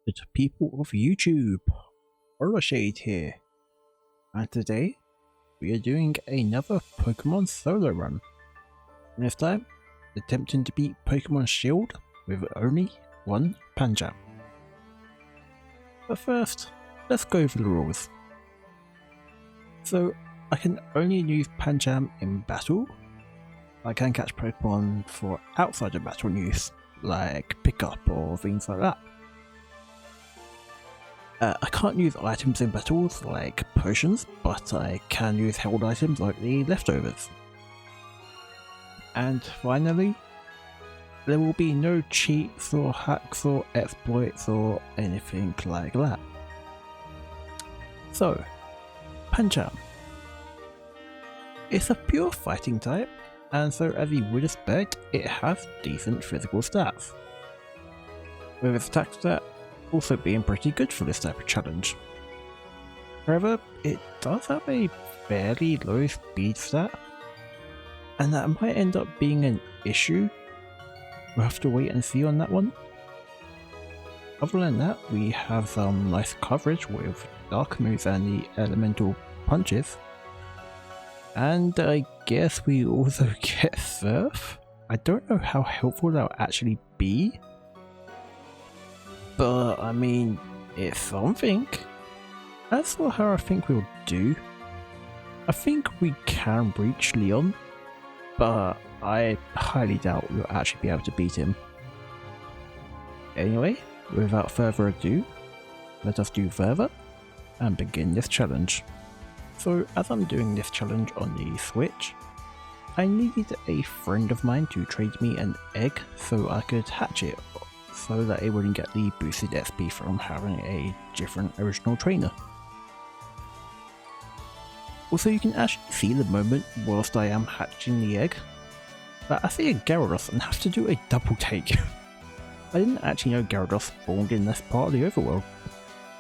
Good people of YouTube, Shade here, and today we are doing another Pokemon solo run. This time, attempting to beat Pokemon Shield with only one Pancham. But first, let's go over the rules. So, I can only use Pancham in battle. I can catch Pokemon for outside of battle use, like pickup or things like that. I can't use items in battles like potions, but I can use held items like the leftovers. And finally, there will be no cheats or hacks or exploits or anything like that. So, Pancham. It's a pure fighting type, and so as you would expect, it has decent physical stats. With its attack stat also being pretty good for this type of challenge. However, it does have a fairly low speed stat, and that might end up being an issue. We'll have to wait and see on that one. Other than that, we have some nice coverage with Dark moves and the elemental punches. And I guess we also get Surf. I don't know how helpful that will actually be, but I mean, it's something. As for how I think we'll do, I think we can reach Leon, but I highly doubt we'll actually be able to beat him. Anyway, without further ado, let us do further and begin this challenge. So as I'm doing this challenge on the Switch, I needed a friend of mine to trade me an egg so I could hatch it, so that it wouldn't get the boosted XP from having a different original trainer. Also, you can actually see the moment whilst I am hatching the egg that I see a Gyarados and have to do a double take. I didn't actually know Gyarados spawned in this part of the overworld,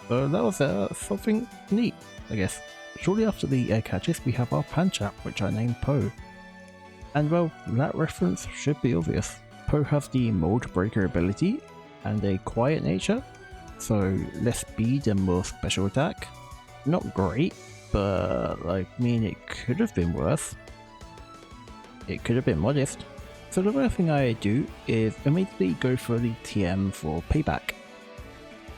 so that was something neat, I guess. Shortly after the egg hatches, we have our Pancham, which I named Poe. And well, that reference should be obvious. Poe has the Mold Breaker ability and a quiet nature, so less speed and more special attack. Not great, but I mean, it could have been worse. It could have been modest. So the first thing I do is immediately go for the TM for payback.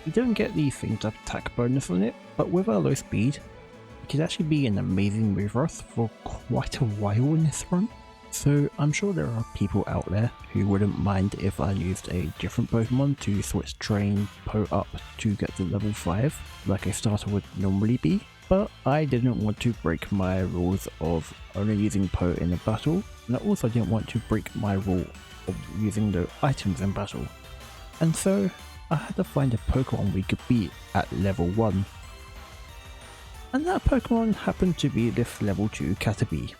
You don't get the things up attack bonus on it, but with our low speed, it could actually be an amazing move for us for quite a while in this run. So I'm sure there are people out there who wouldn't mind if I used a different Pokemon to switch train Poe up to get to level 5 like a starter would normally be, but I didn't want to break my rules of only using Poe in a battle, and I also didn't want to break my rule of using the items in battle. And so I had to find a Pokemon we could beat at level 1. And that Pokemon happened to be this level 2 Caterpie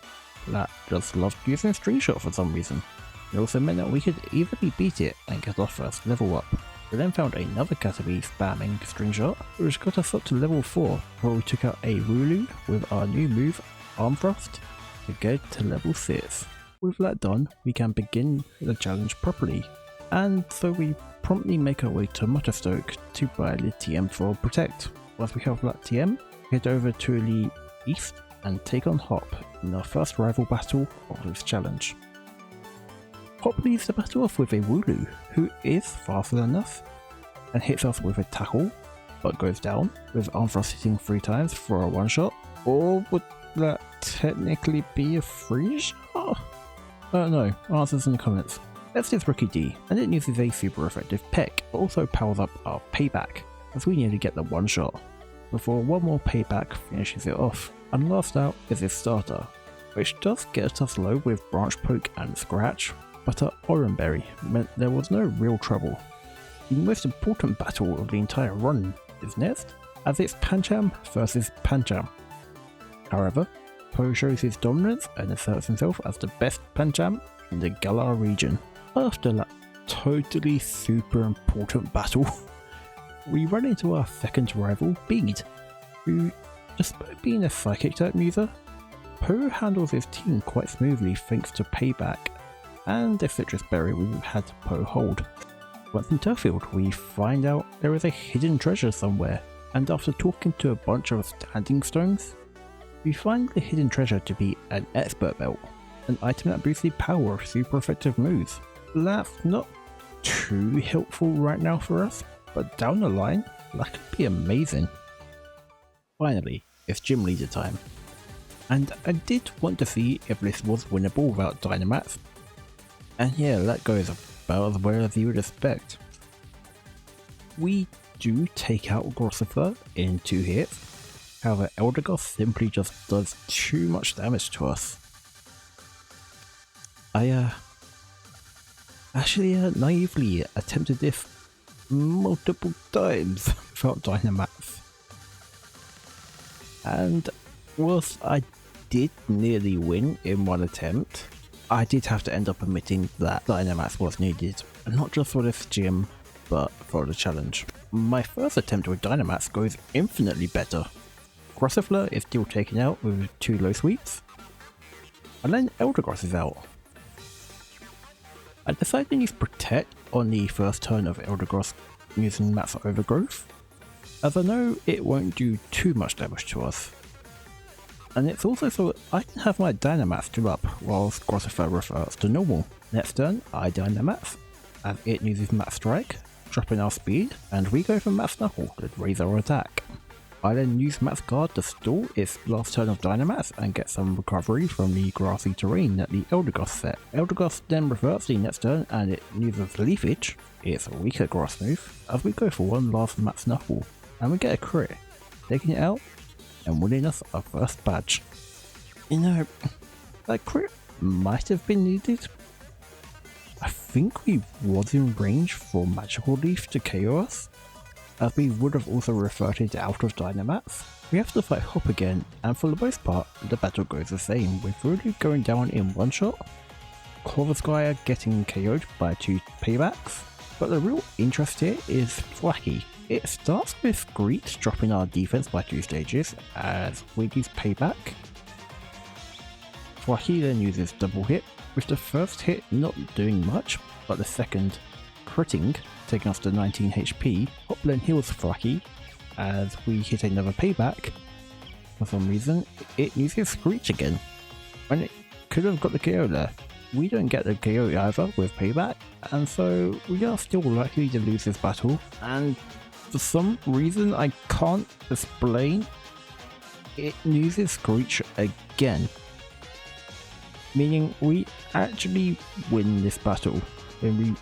that just loved using String Shot for some reason. It also meant that we could easily beat it and get our first level up. We then found another Caterpie spamming String Shot, which got us up to level 4, where we took out a Wooloo with our new move, Arm Thrust, to get to level 6. With that done, we can begin the challenge properly, and so we promptly make our way to Mutterstoke to buy the TM for Protect. Once we have that TM, head over to the east and take on Hop in our first rival battle of this challenge. Hop leads the battle off with a Wooloo, who is faster than us and hits us with a tackle, but goes down, with Arm Thrust hitting 3 times for a one shot. Or would that technically be a 3 shot? No, answers in the comments. Let's use Rookie D, and it uses a super effective peck, but also powers up our payback, as we nearly get the one shot, before one more payback finishes it off. And last out is his starter, which does get us low with Branch Poke and Scratch, but our Oran Berry meant there was no real trouble. The most important battle of the entire run is next, as it's Pancham versus Pancham. However, Poe shows his dominance and asserts himself as the best Pancham in the Galar region. After that totally super important battle, we run into our second rival, Bede, who, despite being a psychic type user, Poe handles his team quite smoothly thanks to payback and a citrus berry we had Poe hold. Once in Turffield, we find out there is a hidden treasure somewhere, and after talking to a bunch of standing stones, we find the hidden treasure to be an expert belt, an item that boosts the power of super effective moves. That's not too helpful right now for us, but down the line, that could be amazing. Finally, it's gym leader time, and I did want to see if this was winnable without Dynamax, and yeah, that goes about as well as you would expect. We do take out Gossifleur in 2 hits, however Eldegoss simply just does too much damage to us. I actually naively attempted this multiple times without Dynamax, and whilst I did nearly win in one attempt, I did have to end up admitting that Dynamax was needed, not just for this gym, but for the challenge. My first attempt with Dynamax goes infinitely better. Gossifleur is still taken out with 2 low sweeps, and then Eldegoss is out. I decided to use Protect on the first turn of Eldegoss using Max Overgrowth, as I know it won't do too much damage to us. And it's also so I can have my Dynamax still up whilst Gossifleur reverts to normal. Next turn, I Dynamax, as it uses Max Strike, dropping our speed, and we go for Max Knuckle to raise our attack. I then use Max Guard to stall its last turn of Dynamax and get some recovery from the grassy terrain that the Eldegoss set. Eldegoss then reverts the next turn and it uses Leafage, its weaker grass move, as we go for one last Max Knuckle, and we get a crit, taking it out and winning us our first badge. You know, that crit might have been needed. I think we was in range for Magical Leaf to KO us, as we would have also reverted out of Dynamax. We have to fight Hop again, and for the most part, the battle goes the same, with Rudy going down in one shot, Corvuscaya getting KO'd by 2 paybacks, but the real interest here is Thwacky. It starts with Screech dropping our defense by 2 stages, as we use payback. Thwacky then uses double hit, with the first hit not doing much, but the second critting, taking us to 19 HP. Hop then heals Thwacky, as we hit another payback. For some reason, it uses Screech again, when it could have got the KO there. We don't get the KO either with payback, and so we are still likely to lose this battle, and for some reason I can't explain, it uses Screech again, meaning we actually win this battle when we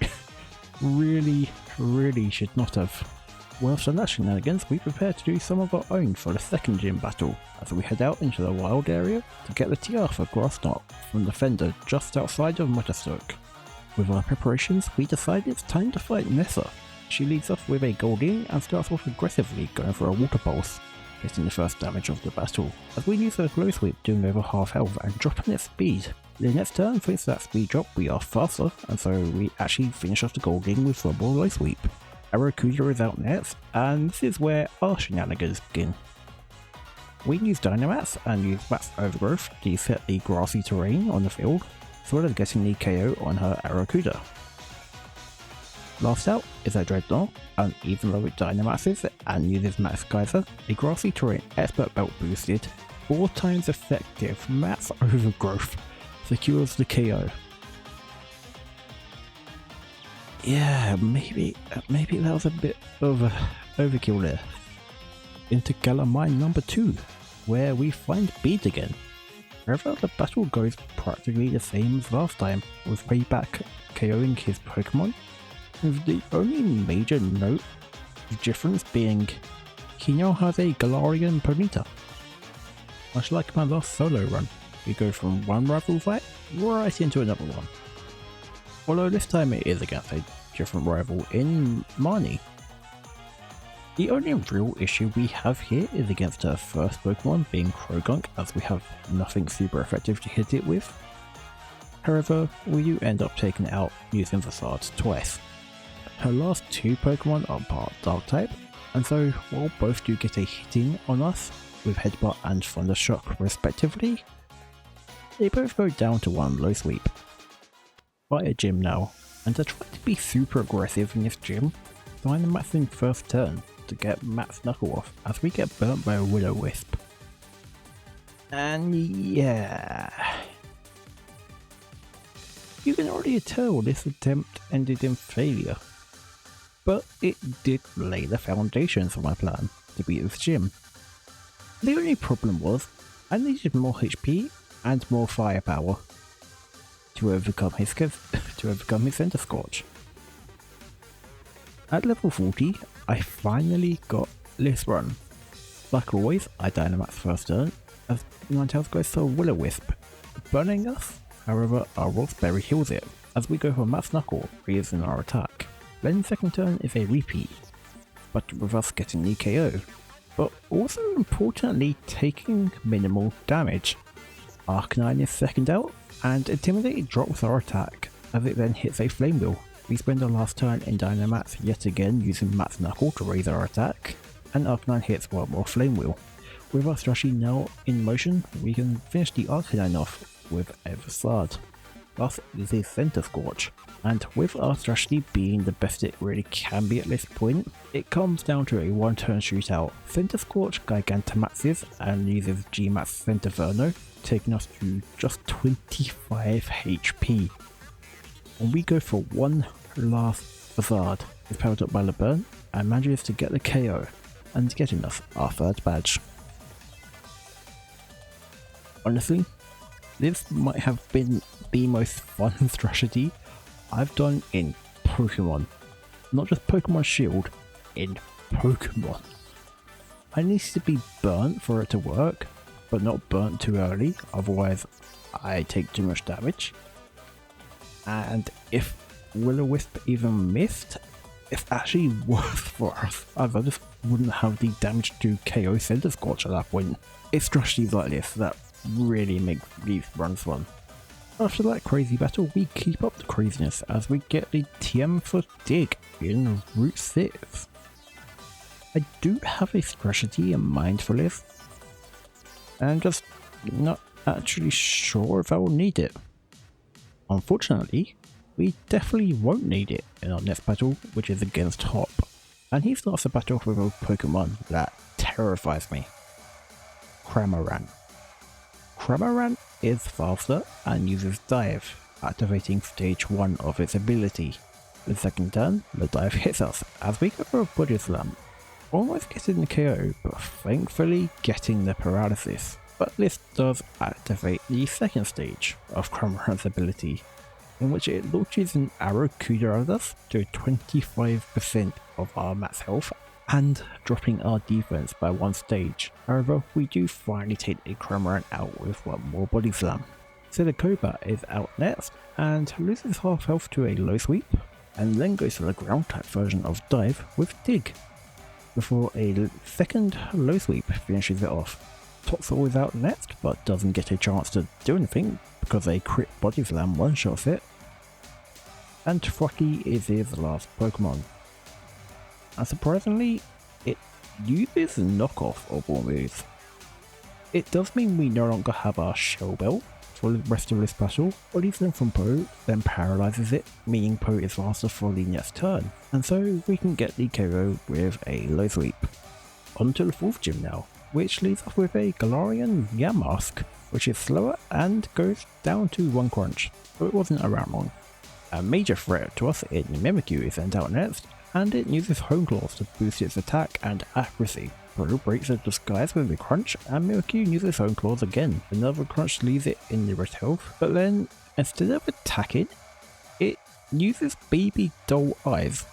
really should not have. Well, after that shenanigans, we prepare to do some of our own for the second gym battle, as we head out into the wild area to get the TR for Grassknot from the Fender just outside of Mutterstoke. With our preparations, we decide it's time to fight Nessa. She leads off with a Goldeen and starts off aggressively going for a Water Pulse, getting the first damage of the battle, as we use a Glow Sweep doing over half health and dropping its speed. The next turn, thanks to that speed drop, we are faster, and so we actually finish off the Goldeen with one more Glow Sweep. Aracuda is out next, and this is where our shenanigans begin. We use Dynamax and use Max Overgrowth to set the grassy terrain on the field, as well as getting the KO on her Aracuda. Last out is a Dreadnought, and even though it Dynamaxes and uses Max Geyser, a grassy terrain expert belt boosted, 4 times effective Max Overgrowth secures the KO. Yeah, maybe that was a bit of overkill there. Into Galamine number 2, where we find Bead again. However, the battle goes practically the same as last time, with Payback KOing his Pokemon, with the only major note of difference being he now has a Galarian Ponyta. Much like my last solo run, we go from one rival fight right into another one. Although this time it is against a different rival in Marnie. The only real issue we have here is against our first Pokemon being Krogunk, as we have nothing super effective to hit it with. However, we do end up taking it out using Facades twice. Her last 2 Pokemon are part Dark-type, and so while both do get a hit in on us with Headbutt and Thundershock respectively, they both go down to 1 Low Sweep. By a gym now, and I tried to be super aggressive in this gym, Dynamax in first turn to get Matt's Knuckle off as we get burnt by a Will-O-Wisp. And yeah, you can already tell this attempt ended in failure, but it did lay the foundations for my plan to beat this gym. The only problem was I needed more HP and more firepower to overcome his Center Scorch. At level 40, I finally got this run. Like always, I Dynamax first turn as Ninetales goes for Will-O-Wisp, burning us. However, our Roseberry heals it as we go for Matt's Knuckle, raising our attack. Then second turn is a repeat, but with us getting the KO, but also importantly taking minimal damage. Arcanine is second out, and Intimidate drops our attack as it then hits a Flame Wheel. We spend our last turn in Dynamax yet again using Matt's Knuckle to raise our attack, and Arcanine hits one more Flame Wheel. With our strategy now in motion, we can finish the Arcanine off with a Facade. Thus is a Center Scorch, and with our strategy being the best it really can be at this point, it comes down to a one turn shootout. Center Scorch Gigantamaxes and uses Gmax Center Verno, taking us to just 25 HP. And we go for one last Facade. It's powered up by LeBurn and manages to get the KO and getting us our third badge. Honestly, this might have been the most fun strategy I've done in Pokemon. Not just Pokemon Shield, in Pokemon. I need to be burnt for it to work, but not burnt too early, otherwise I take too much damage. And if Will-O-Wisp even missed, it's actually worse for us, as I just wouldn't have the damage to KO Center Scorch at that point. It's strategies like this that really make these runs fun. After that crazy battle, we keep up the craziness as we get the TM for Dig in Route 6. I do have a strategy in mind for this, and I'm just not actually sure if I will need it. Unfortunately, we definitely won't need it in our next battle, which is against Hop, and he starts the battle with a Pokemon that terrifies me. Cramorant. Cramorant is faster and uses Dive, activating stage 1 of its ability. The second turn, the Dive hits us as we go for a Body Slam, almost getting the KO, but thankfully getting the paralysis. But this does activate the second stage of Cramorant's ability, in which it launches an arrow Kuda at us to 25% of our max health and dropping our defense by one stage. However, we do finally take a Cramorant out with one more Body Slam. Silicobra is out next and loses half health to a Low Sweep, and then goes for the ground type version of Dive with Dig, before a second Low Sweep finishes it off. Toxel is out next, but doesn't get a chance to do anything because a crit Body Slam one-shots it. And Frocky is his last Pokemon. And surprisingly, it uses knockoff of all moves. It does mean we no longer have our Shell Belt for the rest of this battle. Body Slam from Poe then paralyzes it, meaning Poe is faster for the next turn, and so we can get the KO with a Low Sweep. On to the fourth gym now, which leaves us with a Galarian Yamask, which is slower and goes down to 1 crunch, so it wasn't around long. A major threat to us in Mimikyu is sent out next, and it uses Hone Claws to boost its attack and accuracy. Pro breaks the disguise with a crunch, and Mimikyu uses Hone Claws again. Another crunch leaves it in the red health, but then instead of attacking, it uses Baby Doll Eyes,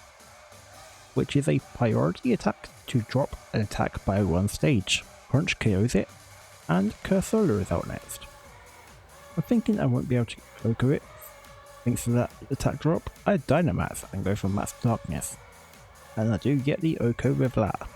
which is a priority attack to drop an attack by one stage. Crunch KOs it, and Cursola is out next. I'm thinking I won't be able to OHKO it. Thanks to that attack drop, I Dynamax and go for Mass Darkness, and I do get the OHKO with that.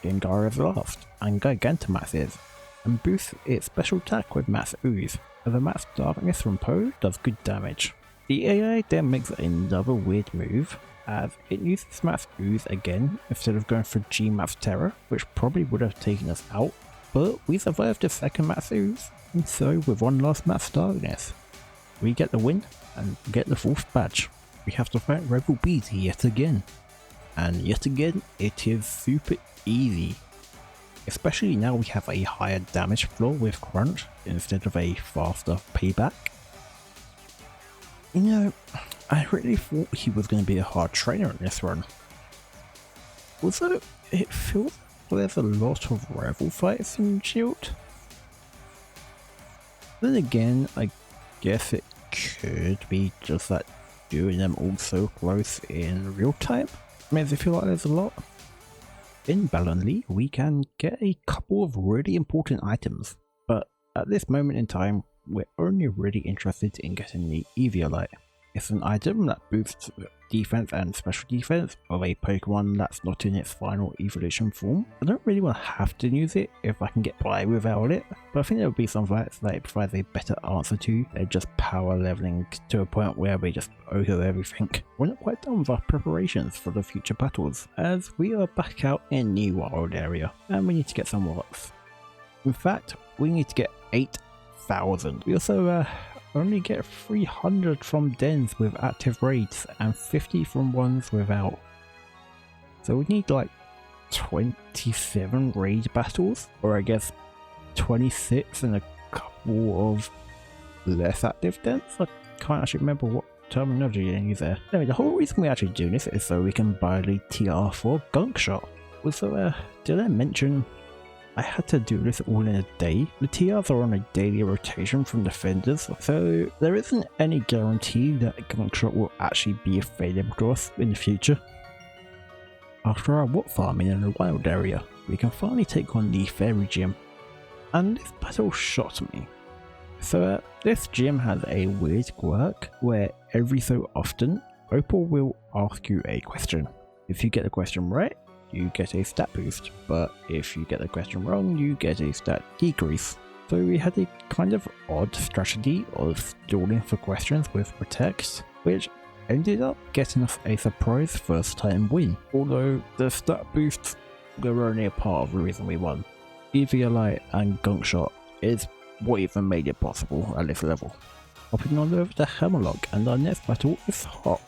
Gengar is last, and Gigantamaxes, and boosts its special attack with Mass Ooze, as a Mass Darkness from Poe does good damage. The AI then makes another weird move, as it uses Mass Ooze again instead of going for G-Mass Terror, which probably would have taken us out, but we survived the second Mass Ooze, and so with one last Mass Darkness, we get the win and get the fourth badge. we have to fight Rebel Bees yet again. And yet again, it is super easy. Especially now we have a higher damage floor with Crunch instead of a faster payback. You know, I really thought he was going to be a hard trainer in this run. Also, it feels like there's a lot of rival fights in Shield. Then again, I guess it could be just that doing them all so close in real time makes it feel like there's a lot. In Ballonly, we can get a couple of really important items, but at this moment in time, we're only really interested in getting the Eviolite. It's an item that boosts defense and special defense of a Pokemon that's not in its final evolution form. I don't really want to have to use it if I can get by without it, but I think there would be some fights that it provides a better answer to. They're just power leveling to a point where we just over everything. We're not quite done with our preparations for the future battles, as we are back out in New World area, and we need to get some rocks. In fact, we need to get 8,000. We also only get 300 from dens with active raids and 50 from ones without. So we need like 27 raid battles, or I guess 26 and a couple of less active dens. I can't actually remember what terminology they use there. Anyway, the whole reason we're actually doing this is so we can buy the TR for Gunk Shot. Also, did I mention I had to do this all in a day? The TRs are on a daily rotation from defenders, so there isn't any guarantee that Gunk Shot will actually be available to us in the future. After our wood farming in the wild area, we can finally take on the fairy gym, and this battle shocked me. So this gym has a weird quirk where every so often Opal will ask you a question. If you get the question right, you get a stat boost, but if you get the question wrong, you get a stat decrease. So we had a kind of odd strategy of stalling for questions with Protect, which ended up getting us a surprise first time win, although the stat boosts were only a part of the reason we won. Eviolite and Gunk Shot is what even made it possible at this level. Hopping on over to Hammerlock, and our next battle is Hop.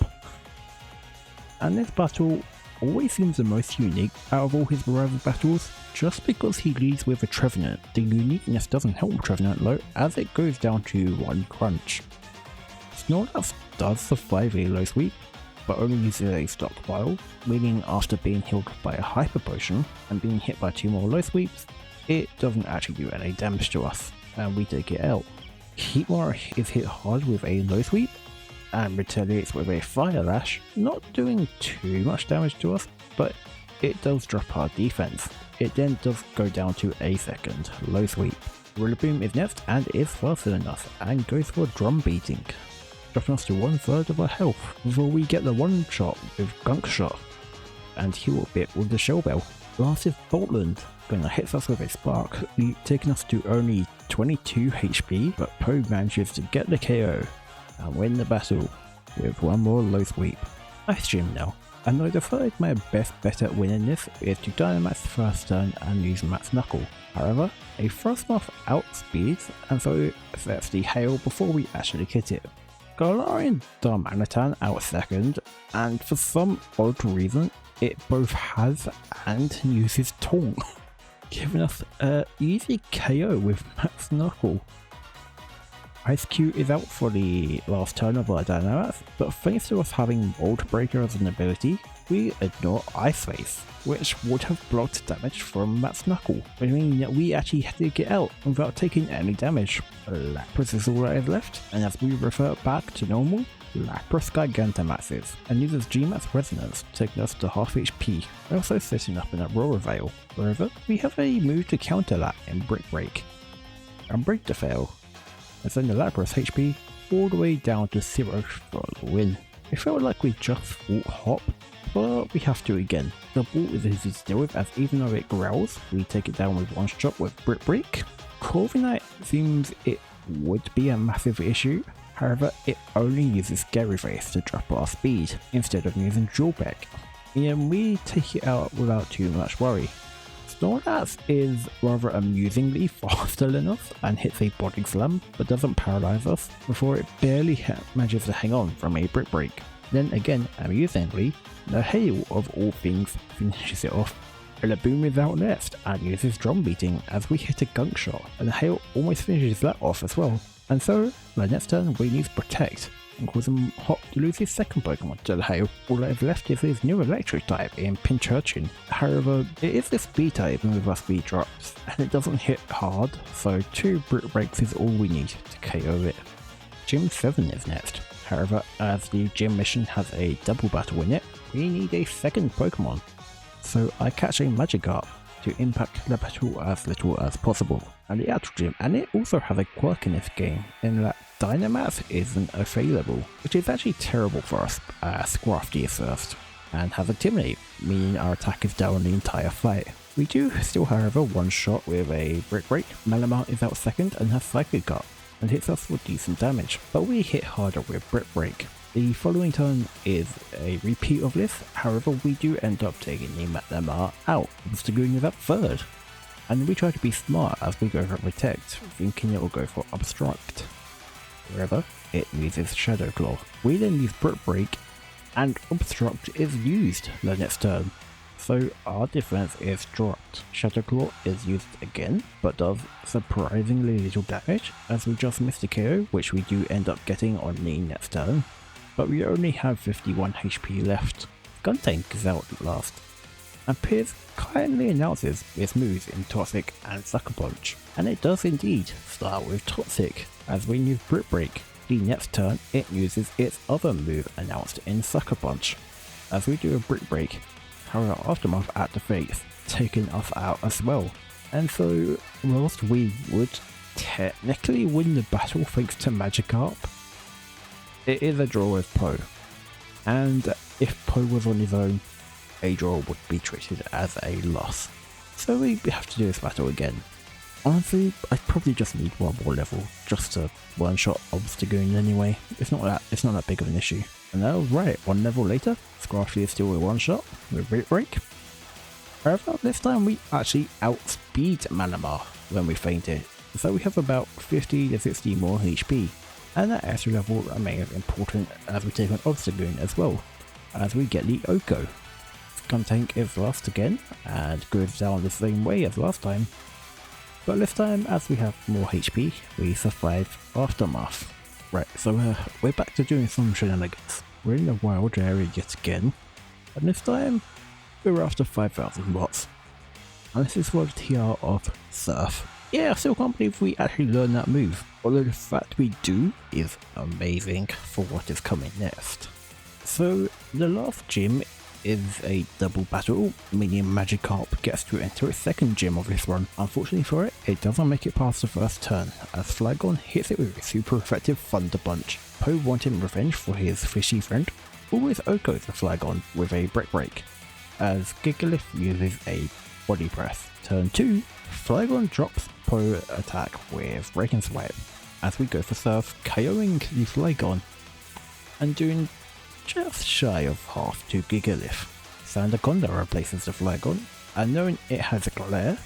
And this battle always seems the most unique out of all his rival battles, just because he leads with a Trevenant. The uniqueness doesn't help Trevenant though, as it goes down to 1 crunch. Snorlax does survive a low sweep, but only uses a stockpile, meaning after being healed by a Hyper Potion and being hit by 2 more low sweeps, it doesn't actually do any damage to us, and we take it out. Heatmore is hit hard with a low sweep, and retaliates with a Fire Lash, not doing too much damage to us, but it does drop our defense. It then does go down to a second low sweep. Rillaboom is next and is faster than us and goes for Drum Beating, dropping us to 1/3 of our health before we get the one shot with Gunk Shot and heal a bit with the Shell Bell. Last is Boltland, gonna hit us with a Spark, taking us to only 22 HP, but Poe manages to get the KO and win the battle with 1 more low sweep. Ice Gym now, and I decided my best bet at winning this is to Dynamax first turn and use Max Knuckle. However, a Frostmoth outspeeds and so it sets the hail before we actually hit it. Galarian Darmanitan out second, and for some odd reason it both has and uses Taunt, giving us an easy KO with Max Knuckle. Ice Cube is out for the last turn of our Dynamax, but thanks to us having Mold Breaker as an ability, we ignore Ice Face, which would have blocked damage from Max Knuckle, which means that we actually had to get out without taking any damage. Lapras is all that is left, and as we revert back to normal, Lapras Gigantamaxes, and uses Gmax Resonance, taking us to half HP, also setting up in Aurora Veil. However, we have a move to counter that in Brick Break, and Break the Fail, and send the Lapras HP all the way down to 0 for the win. It felt like we just fought Hop, but we have to again. The ball is easy to deal with, as even though it growls, we take it down with one shot with Brick Break. Corviknight seems it would be a massive issue, however it only uses Scary Face to drop our speed, instead of using Drawback, and we take it out without too much worry. Snorlax is rather amusingly faster than us and hits a Body Slam but doesn't paralyze us before it barely manages to hang on from a Brick Break. Then again, amusingly, the hail of all things finishes it off. Rillaboom is out next and uses drum beating as we hit a gunk shot, and the hail almost finishes that off as well. And so, the next turn we need Protect, and cause him Hop to lose his second Pokemon to the hail. All that is left is his new electric type in Pinchurchin. However, it is a speed type with our speed drops, and it doesn't hit hard, so 2 Brick Breaks is all we need to KO it. Gym 7 is next. However, as the gym mission has a double battle in it, we need a second Pokemon. So I catch a Magikarp to impact the battle as little as possible. And the actual gym, and it also has a quirk in this game, in that Dynamax isn't available, which is actually terrible for us as Scrafty is first, and has Intimidate, meaning our attack is down the entire fight. We do still however one shot with a Brick Break. Malamar is out second and has Psychic Up, and hits us for decent damage, but we hit harder with Brick Break. The following turn is a repeat of this, however we do end up taking the Malamar out, Obstagoon is up third. And we try to be smart as we go for Protect, thinking it will go for Obstruct. However, it uses Shadow Claw. We then use Brick Break, and Obstruct is used the next turn. So our defense is dropped. Shadow Claw is used again, but does surprisingly little damage, as we just missed a KO, which we do end up getting on the next turn. But we only have 51 HP left. Guntank is out at last, and Piers kindly announces its moves in Toxic and Sucker Punch. And it does indeed start with Toxic, as we use Brick Break. The next turn it uses its other move announced in Sucker Punch. As we do a Brick Break, however Aftermath at the face, taking us out as well. And so, whilst we would technically win the battle thanks to Magikarp, it is a draw with Poe. And if Poe was on his own, a draw would be treated as a loss. So we have to do this battle again. Honestly, I probably just need one more level just to one-shot Obstagoon anyway. It's not that big of an issue. And that was right, one level later, Scrafty is still a one-shot with Brick Break. However, this time we actually outspeed Malamar when we feint it, so we have about 50 to 60 more HP. And that extra level remains important as we take on Obstagoon as well, as we get the Oko. Guntank is last again, and goes down the same way as last time. But this time, as we have more HP, we survive Aftermath. Right, so we're back to doing some shenanigans. We're in the wild area yet again, and this time, we're after 5,000 watts. And this is for the TR of Surf. Yeah, I still can't believe we actually learned that move, although the fact we do is amazing for what is coming next. So, the last gym is a double battle, meaning Magikarp gets to enter its second gym of this run. Unfortunately for it, it doesn't make it past the first turn, as Flygon hits it with a super effective Thunder Punch. Poe wanting revenge for his fishy friend, always Okos the Flygon with a Brick Break, as Gigalith uses a Body Press. Turn 2, Flygon drops Poe attack with Breaking Swipe, as we go for Surf, KOing the Flygon, and doing just shy of half to Gigalith. Sandaconda replaces the Flygon, and knowing it has a glare,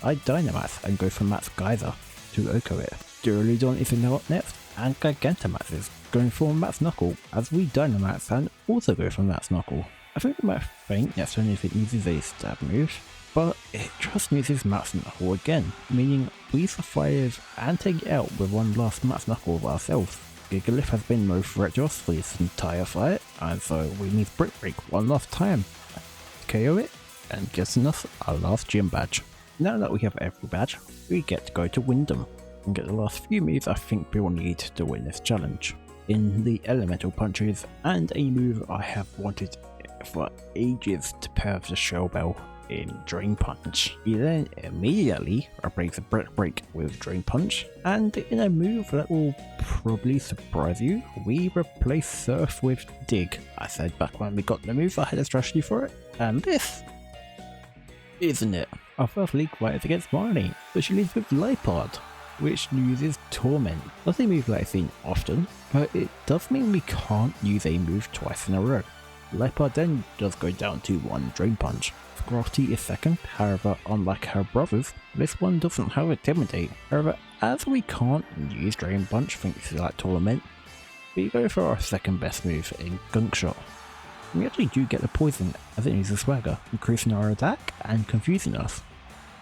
I Dynamax and go for Matt's Geyser to Oko it. Duraludon is now up next, and Gigantamax is going for Matt's Knuckle, as we Dynamax and also go for Matt's Knuckle. I think we might faint next turn if it uses a stab move, but it just uses Matt's Knuckle again, meaning we survive and take it out with one last Matt's Knuckle of ourselves. Gigalith has been no threat to us for this entire fight, and so we need Brick Break one last time to KO it and getting us our last gym badge. Now that we have every badge, we get to go to Wyndham and get the last few moves I think we will need to win this challenge. In the elemental punches, and a move I have wanted for ages to pair with the Shell Bell in Drain Punch. We then immediately replace Brick Break with Drain Punch, and in a move that will probably surprise you, we replace Surf with Dig. I said back when we got the move I had a strategy for it, and this isn't it. Our first league fight is against Marnie, but she leads with Liepard, which uses Torment. Not a move that I've seen often, but it does mean we can't use a move twice in a row. Liepard then does go down to one Drain Punch. Scrafty is second, however unlike her brothers, this one doesn't have Intimidate. However, as we can't use Drain Punch thanks to that Torment, We go for our second best move in Gunk Shot. We actually do get the poison as it uses Swagger, increasing our attack and confusing us.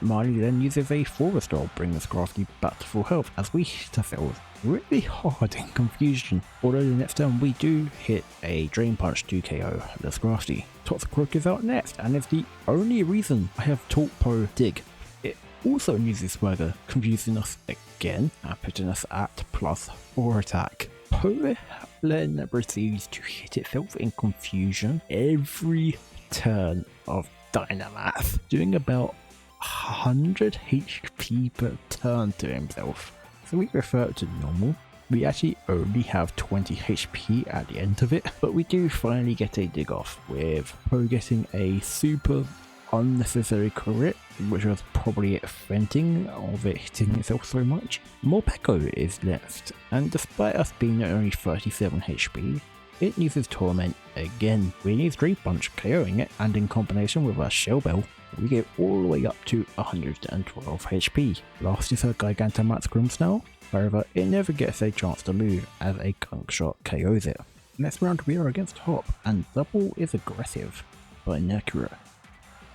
Marley then uses a full restore, bringing us Crafty back to full health as we hit ourselves really hard in confusion. Although the next turn we do hit a Drain Punch to KO the Scrafty. Toxic Croak is out next and is the only reason I have taught Poe Dig. It also uses Swagger, confusing us again and putting us at +4 attack. Poe then proceeds to hit itself in confusion every turn of Dynamax, doing about 100 HP per turn to himself. So we revert to normal. We actually only have 20 HP at the end of it, but we do finally get a dig off, with Poe getting a super unnecessary crit, which was probably venting of it hitting itself so much. Morpeko is next, and despite us being at only 37 HP, it uses Torment again. We use Drain Punch, KOing it, and in combination with our Shell Bell, we get all the way up to 112 HP. Last is her Gigantamax Grimmsnarl, however it never gets a chance to move as a Gunk Shot KOs it. Next round we are against Hop, and Double is aggressive, but inaccurate,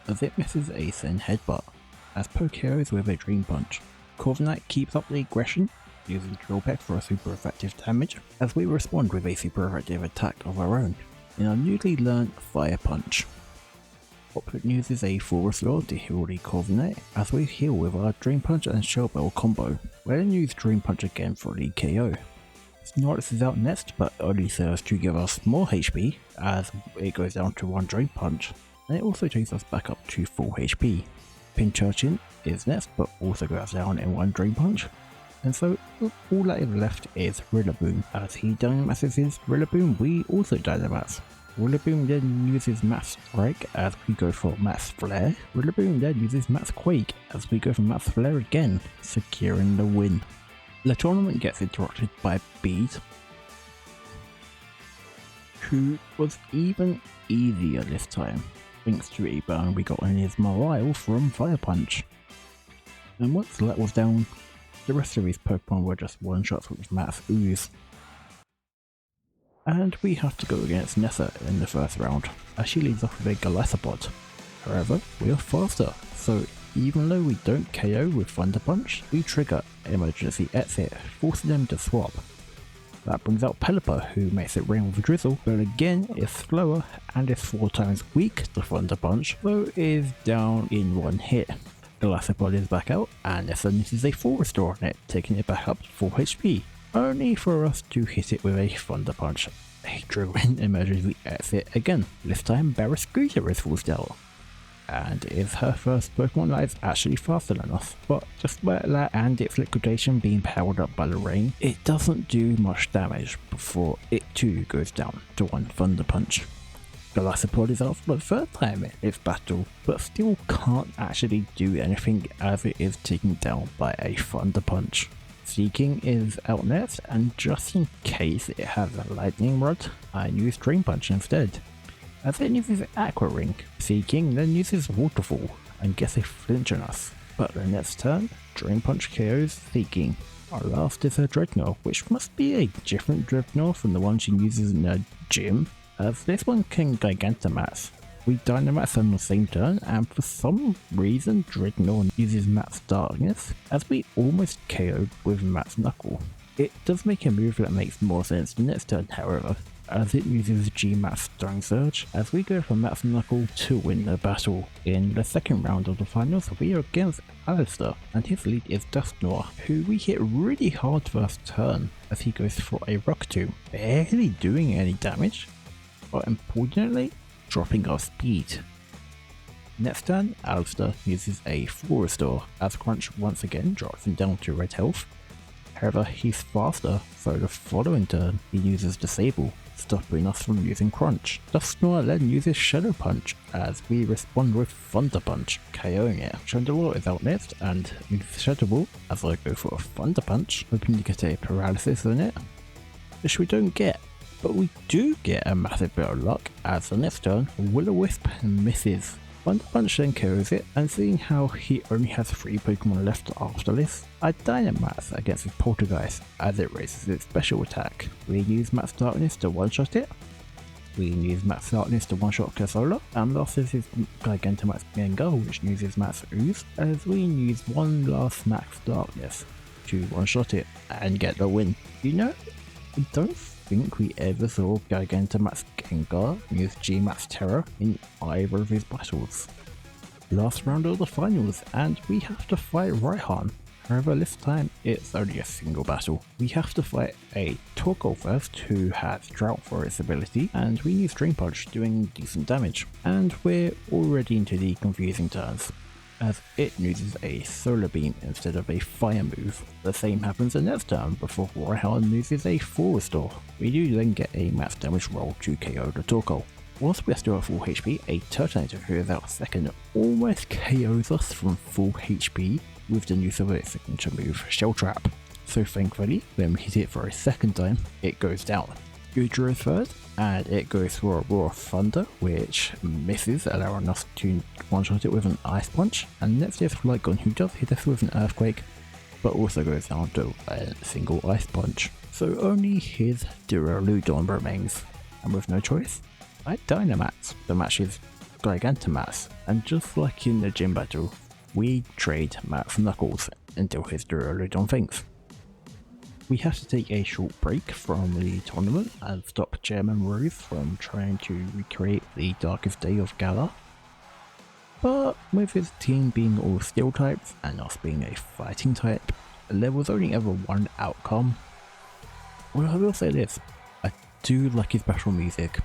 as it misses a Zen Headbutt, as Poe KOs with a Dream Punch. Corviknight keeps up the aggression, using Drill Peck for a super effective damage, as we respond with a super effective attack of our own, in our newly learned Fire Punch. Hop uses a full restore to heal the Corviknight, as we heal with our Dream Punch and Shell Bell combo. We then use Dream Punch again for the KO. Snorlax is out next, but only serves to give us more HP, as it goes down to 1 Drain Punch, and it also takes us back up to full HP. Pinchurchin is next, but also goes down in 1 Drain Punch, and so all that is left is Rillaboom. As he Dynamaxes his Rillaboom, we also Dynamax. Rillaboom then uses Mass Strike as we go for Mass Flare. Rillaboom then uses Mass Quake as we go for Mass Flare again, securing the win. The tournament gets interrupted by Beat, who was even easier this time, thanks to a burn we got on his morale from Fire Punch. And once that was down, the rest of his Pokemon were just one-shots with Mass Ooze. And we have to go against Nessa in the first round, as she leads off with a Golisopod. However, we are faster, so even though we don't KO with Thunder Punch, we trigger Emergency Exit, forcing them to swap. That brings out Pelipper, who makes it rain with Drizzle, but again is slower and is 4 times weak to Thunder Punch, so is down in 1 hit. Golisopod is back out, and Nessa uses a full restore on it, taking it back up to full HP. Only for us to hit it with a Thunder Punch, a triggering Emergency Exit again. This time Barraskewda is full stealth, and is her first Pokemon that is actually faster than us. But despite that and its liquidation being powered up by the rain, it doesn't do much damage before it too goes down to 1 Thunder Punch. Golisopod is out for the 3rd time in its battle, but still can't actually do anything as it is taken down by a Thunder Punch. Seeking is out next, and just in case it has a Lightning Rod, I use Drain Punch instead. As it uses Aqua Ring, Seeking then uses Waterfall and gets a flinch on us. But the next turn, Drain Punch KOs Seeking. Our last is her Dreadnought, which must be a different Dreadnought from the one she uses in her gym, as this one can Gigantamax. We Dynamax on the same turn, and for some reason Dreadnought uses Max Darkness, as we almost KO'd with Max Knuckle. It does make a move that makes more sense the next turn, however, as it uses G-Max Stone Surge, as we go for Max Knuckle to win the battle. In the second round of the finals, we are against Alistair, and his lead is Dusknoir, who we hit really hard first turn, as he goes for a Rock Tomb, barely doing any damage, but importantly, dropping our speed. Next turn, Alistair uses a full restore, as Crunch once again drops him down to red health. However, he's faster, so the following turn he uses Disable, stopping us from using Crunch. Dusknoir then uses Shadow Punch, as we respond with Thunder Punch, KOing it. Chandelure is out next, and uses Shadow Ball, as I go for a Thunder Punch, hoping to get a Paralysis on it, which we don't get. But we do get a massive bit of luck, as the next turn, Will-O-Wisp misses, Thunder Punch then KOs it, and seeing how he only has 3 Pokemon left after this, I Dynamax against his Poltergeist as it raises its special attack. We use Max Darkness to one-shot it. We use Max Darkness to one-shot Casola, and last is his Gigantamax Gengar, which uses Max Ooze, as we use one last Max Darkness to one-shot it and get the win. You know, I don't think we ever saw Gigantamax Gengar use G-Max Terror in either of his battles. Last round of the finals, and we have to fight Raihan. However, this time it's only a single battle. We have to fight a Torkoal first, who has Drought for its ability, and we use Drain Punch, doing decent damage. And we're already into the confusing turns, as it uses a Solar Beam instead of a Fire move. The same happens the next turn before Raihan uses a Full Restore. We do then get a max damage roll to KO the Torkoal. Whilst we're still at full HP, a Turtonator who is out second almost KOs us from full HP with the use of its signature move, Shell Trap. So thankfully, when we hit it for a second time, it goes down. Goodra is third, and it goes for a Roar of Thunder, which misses, allowing us to one-shot it with an Ice Punch. And next is Flygon, who does hit us with an Earthquake, but also goes down to a single Ice Punch. So only his Duraludon remains, and with no choice, I Dynamax the match's Gigantamax, and just like in the gym battle, we trade Max Knuckles until his Duraludon faints. We have to take a short break from the tournament and stop Chairman Rose from trying to recreate the darkest day of Galar. But with his team being all steel types and us being a fighting type, there was only ever one outcome. Well, I will say this, I do like his battle music.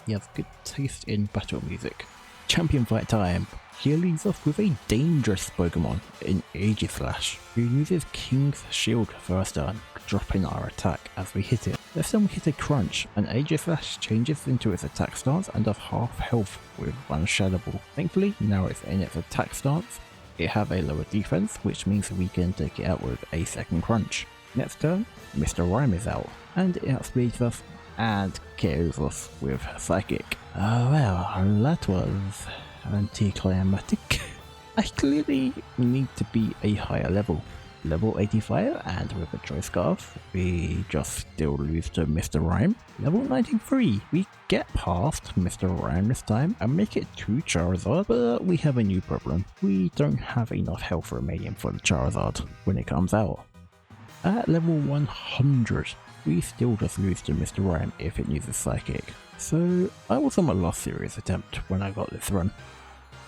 He has good taste in battle music. Champion fight time! He leads off with a dangerous Pokemon in Aegislash, who uses King's Shield first turn, dropping our attack as we hit it. Next time we hit a Crunch, and Aegislash changes into its attack stance and does half health with one Shadow Ball. Thankfully, now it's in its attack stance, it has a lower defense, which means we can take it out with a second Crunch. Next turn, Mr. Rhyme is out, and it outspeeds us and KOs us with Psychic. Oh well, that was anticlimactic. I clearly need to be a higher level. Level 85, and with a Choice Scarf, we just still lose to Mr. Rhyme. Level 93, we get past Mr. Rhyme this time and make it to Charizard, but we have a new problem. We don't have enough health remaining for the Charizard when it comes out. At level 100, we still just lose to Mr. Rhyme if it uses Psychic. So I was on my last serious attempt when I got this run.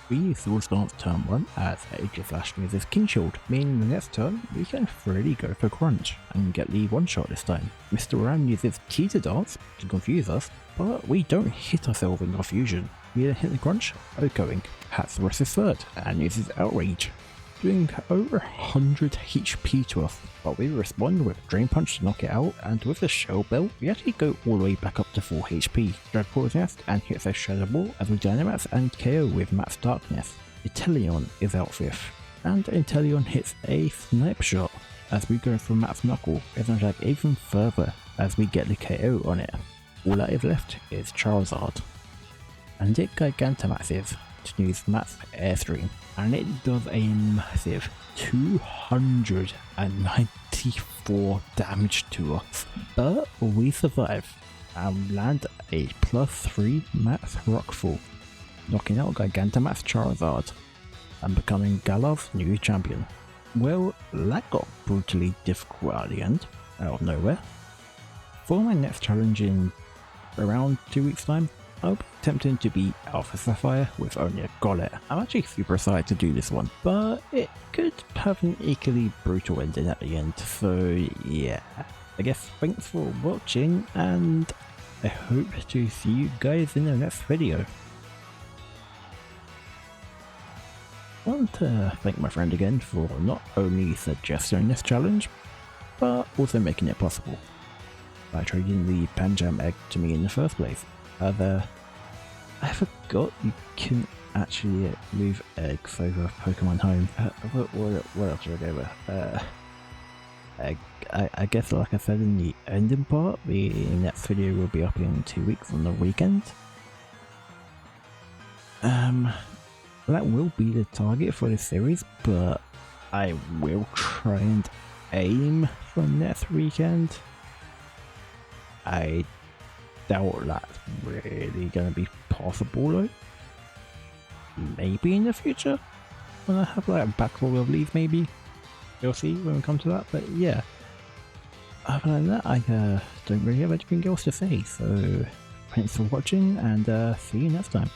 We use Swords Dance turn 1 as Aegislash uses King Shield, meaning the next turn we can freely go for Crunch and get the one shot this time. Mr. Ram uses Cheetah Dance to confuse us, but we don't hit ourselves in confusion. We then hit the Crunch, outgoing, Hatsworth is third and uses Outrage, doing over 100 HP to us, but we respond with Drain Punch to knock it out, and with the Shell Bell, we actually go all the way back up to full HP. Dragapult Nest and hits a Shadow Ball as we Dynamax and KO with Max Darkness. Inteleon is out fifth, and Inteleon hits a Snipe Shot as we go for Max Knuckle, as an attack even further as we get the KO on it. All that is left is Charizard, and it Gigantamaxes to use Max Airstream, and it does a massive 294 damage to us, but we survive and land a +3 Max Rockfall, knocking out Gigantamax Charizard and becoming Galar's new champion. Well, that got brutally difficult at the end, out of nowhere. For my next challenge in around 2 weeks time, I'll be attempting to beat Alpha Sapphire with only a Golett. I'm actually super excited to do this one, but it could have an equally brutal ending at the end, so yeah. I guess thanks for watching, and I hope to see you guys in the next video. I want to thank my friend again for not only suggesting this challenge, but also making it possible by trading the Pancham egg to me in the first place. I forgot you can actually move eggs over Pokemon Home. What else should I go with? I guess, like I said in the ending part, the next video will be up in 2 weeks on the weekend. That will be the target for the series, but I will try and aim for next weekend. I doubt that's really going to be possible though. Maybe in the future, when I have like a backlog of leads, maybe. We'll see when we come to that, but yeah. Other than that, I don't really have anything else to say, so thanks for watching and see you next time.